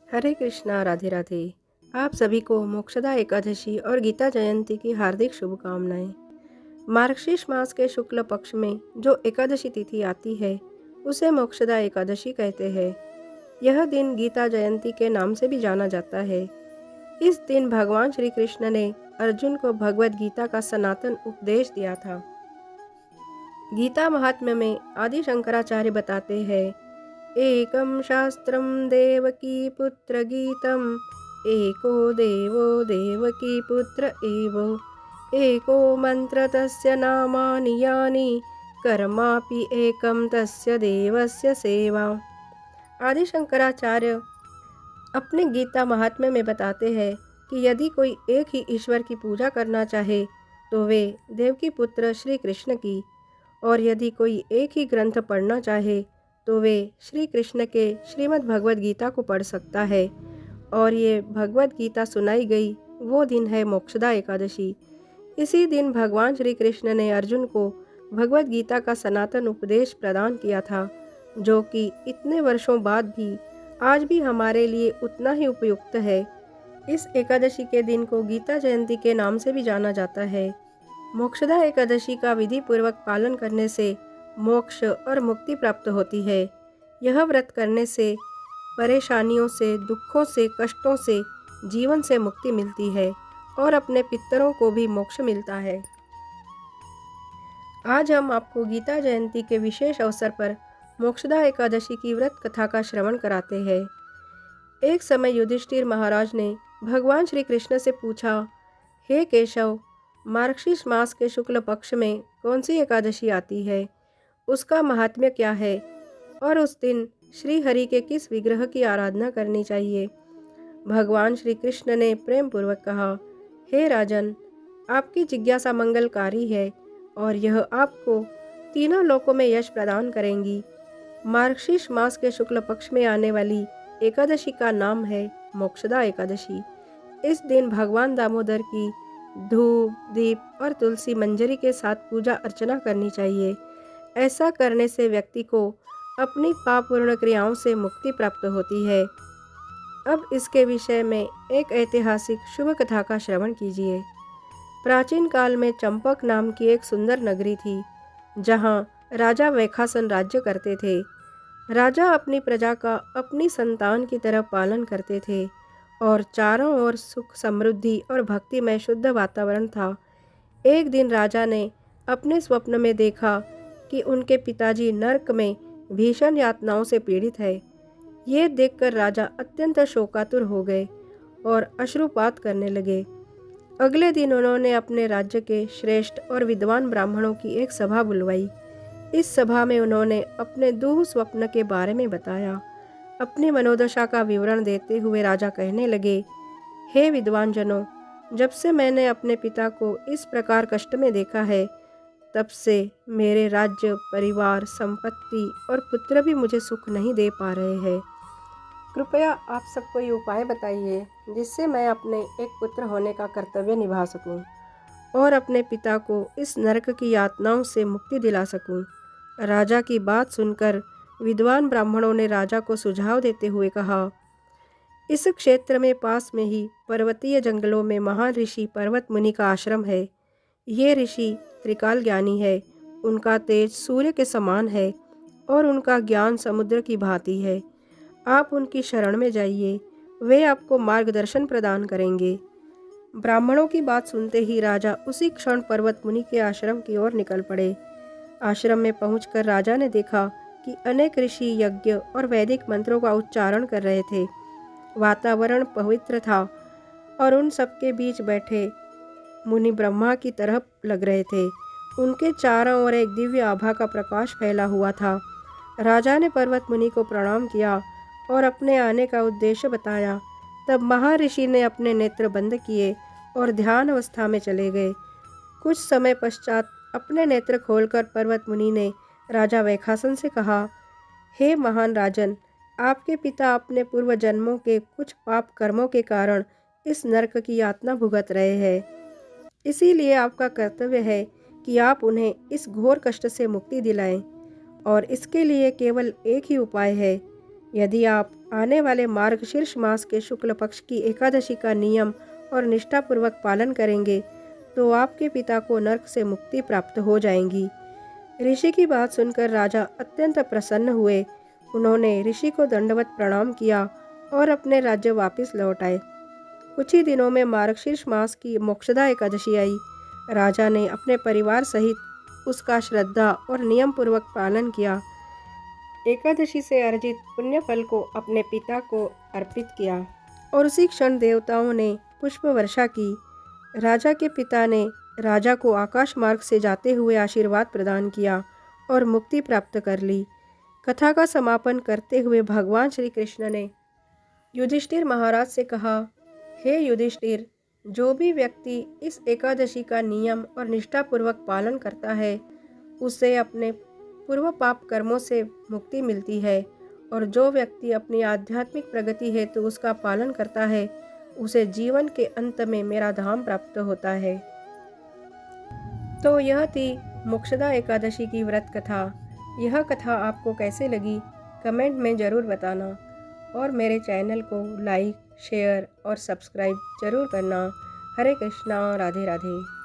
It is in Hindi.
हरे कृष्णा, राधे राधे। आप सभी को मोक्षदा एकादशी और गीता जयंती की हार्दिक शुभकामनाएं। मार्गशीर्ष मास के शुक्ल पक्ष में जो एकादशी तिथि आती है उसे मोक्षदा एकादशी कहते हैं। यह दिन गीता जयंती के नाम से भी जाना जाता है। इस दिन भगवान श्री कृष्ण ने अर्जुन को भगवत गीता का सनातन उपदेश दिया था। गीता महात्म्य में आदि शंकराचार्य बताते हैं, एकम शास्त्रम देवकी पुत्र गीतम, एको देवो देवकी पुत्र एव, एको मंत्र तस्य नामानि यानि, कर्मापि एकम तस्य देवस्य सेवा। आदि शंकराचार्य अपने गीता महात्म्य में बताते हैं कि यदि कोई एक ही ईश्वर की पूजा करना चाहे तो वे देवकी पुत्र श्री कृष्ण की, और यदि कोई एक ही ग्रंथ पढ़ना चाहे तो वे श्री कृष्ण के श्रीमद् भगवद गीता को पढ़ सकता है। और ये भगवद गीता सुनाई गई वो दिन है मोक्षदा एकादशी। इसी दिन भगवान श्री कृष्ण ने अर्जुन को भगवद गीता का सनातन उपदेश प्रदान किया था, जो कि इतने वर्षों बाद भी आज भी हमारे लिए उतना ही उपयुक्त है। इस एकादशी के दिन को गीता जयंती के नाम से भी जाना जाता है। मोक्षदा एकादशी का विधि पूर्वक पालन करने से मोक्ष और मुक्ति प्राप्त होती है। यह व्रत करने से परेशानियों से, दुखों से, कष्टों से, जीवन से मुक्ति मिलती है और अपने पितरों को भी मोक्ष मिलता है। आज हम आपको गीता जयंती के विशेष अवसर पर मोक्षदा एकादशी की व्रत कथा का श्रवण कराते हैं। एक समय युधिष्ठिर महाराज ने भगवान श्री कृष्ण से पूछा, हे केशव, मार्गशीर्ष मास के शुक्ल पक्ष में कौन सी एकादशी आती है, उसका महात्म्य क्या है और उस दिन श्री हरि के किस विग्रह की आराधना करनी चाहिए। भगवान श्री कृष्ण ने प्रेम पूर्वक कहा, हे राजन, आपकी जिज्ञासा मंगलकारी है और यह आपको तीनों लोकों में यश प्रदान करेंगी। मार्गशीर्ष मास के शुक्ल पक्ष में आने वाली एकादशी का नाम है मोक्षदा एकादशी। इस दिन भगवान दामोदर की धूप, दीप और तुलसी मंजरी के साथ पूजा अर्चना करनी चाहिए। ऐसा करने से व्यक्ति को अपनी पापपूर्ण क्रियाओं से मुक्ति प्राप्त होती है। अब इसके विषय में एक ऐतिहासिक शुभ कथा का श्रवण कीजिए। प्राचीन काल में चंपक नाम की एक सुंदर नगरी थी, जहाँ राजा वैखासन राज्य करते थे। राजा अपनी प्रजा का अपनी संतान की तरह पालन करते थे और चारों ओर सुख, समृद्धि और भक्ति में शुद्ध वातावरण था। एक दिन राजा ने अपने स्वप्न में देखा कि उनके पिताजी नरक में भीषण यातनाओं से पीड़ित है। ये देखकर राजा अत्यंत शोकातुर हो गए और अश्रुपात करने लगे। अगले दिन उन्होंने अपने राज्य के श्रेष्ठ और विद्वान ब्राह्मणों की एक सभा बुलवाई। इस सभा में उन्होंने अपने दुःख स्वप्न के बारे में बताया। अपनी मनोदशा का विवरण देते हुए राजा कहने लगे, हे विद्वान जनों, जब से मैंने अपने पिता को इस प्रकार कष्ट में देखा है, तब से मेरे राज्य, परिवार, संपत्ति और पुत्र भी मुझे सुख नहीं दे पा रहे हैं। कृपया आप सब कोई उपाय बताइए जिससे मैं अपने एक पुत्र होने का कर्तव्य निभा सकूं और अपने पिता को इस नरक की यातनाओं से मुक्ति दिला सकूं। राजा की बात सुनकर विद्वान ब्राह्मणों ने राजा को सुझाव देते हुए कहा, इस क्षेत्र में पास में ही पर्वतीय जंगलों में महान ऋषि पर्वत मुनि का आश्रम है। ये ऋषि त्रिकाल ज्ञानी है। उनका तेज सूर्य के समान है और उनका ज्ञान समुद्र की भांति है। आप उनकी शरण में जाइए, वे आपको मार्गदर्शन प्रदान करेंगे। ब्राह्मणों की बात सुनते ही राजा उसी क्षण पर्वत मुनि के आश्रम की ओर निकल पड़े। आश्रम में पहुंचकर राजा ने देखा कि अनेक ऋषि यज्ञ और वैदिक मंत्रों का उच्चारण कर रहे थे। वातावरण पवित्र था और उन सबके बीच बैठे मुनि ब्रह्मा की तरह लग रहे थे। उनके चारों ओर एक दिव्य आभा का प्रकाश फैला हुआ था। राजा ने पर्वत मुनि को प्रणाम किया और अपने आने का उद्देश्य बताया। तब महर्षि ने अपने नेत्र बंद किए और ध्यान अवस्था में चले गए। कुछ समय पश्चात अपने नेत्र खोलकर पर्वत मुनि ने राजा वैखासन से कहा, हे महान राजन, आपके पिता अपने पूर्व जन्मों के कुछ पाप कर्मों के कारण इस नरक की यातना भुगत रहे हैं। इसीलिए आपका कर्तव्य है कि आप उन्हें इस घोर कष्ट से मुक्ति दिलाएं, और इसके लिए केवल एक ही उपाय है। यदि आप आने वाले मार्गशीर्ष मास के शुक्ल पक्ष की एकादशी का नियम और निष्ठापूर्वक पालन करेंगे तो आपके पिता को नरक से मुक्ति प्राप्त हो जाएगी। ऋषि की बात सुनकर राजा अत्यंत प्रसन्न हुए। उन्होंने ऋषि को दंडवत प्रणाम किया और अपने राज्य वापस लौट आए। कुछ ही दिनों में मार्गशीर्ष मास की मोक्षदा एकादशी आई। राजा ने अपने परिवार सहित उसका श्रद्धा और नियम पूर्वक पालन किया। एकादशी से अर्जित पुण्य फल को अपने पिता को अर्पित किया और उसी क्षण देवताओं ने पुष्प वर्षा की। राजा के पिता ने राजा को आकाश मार्ग से जाते हुए आशीर्वाद प्रदान किया और मुक्ति प्राप्त कर ली। कथा का समापन करते हुए भगवान श्री कृष्ण ने युधिष्ठिर महाराज से कहा, हे युधिष्ठिर, जो भी व्यक्ति इस एकादशी का नियम और निष्ठापूर्वक पालन करता है उसे अपने पूर्व पाप कर्मों से मुक्ति मिलती है, और जो व्यक्ति अपनी आध्यात्मिक प्रगति हेतु उसका पालन करता है उसे जीवन के अंत में मेरा धाम प्राप्त होता है। तो यह थी मोक्षदा एकादशी की व्रत कथा। यह कथा आपको कैसे लगी कमेंट में ज़रूर बताना और मेरे चैनल को लाइक, शेयर और सब्सक्राइब जरूर करना। हरे कृष्णा, राधे राधे।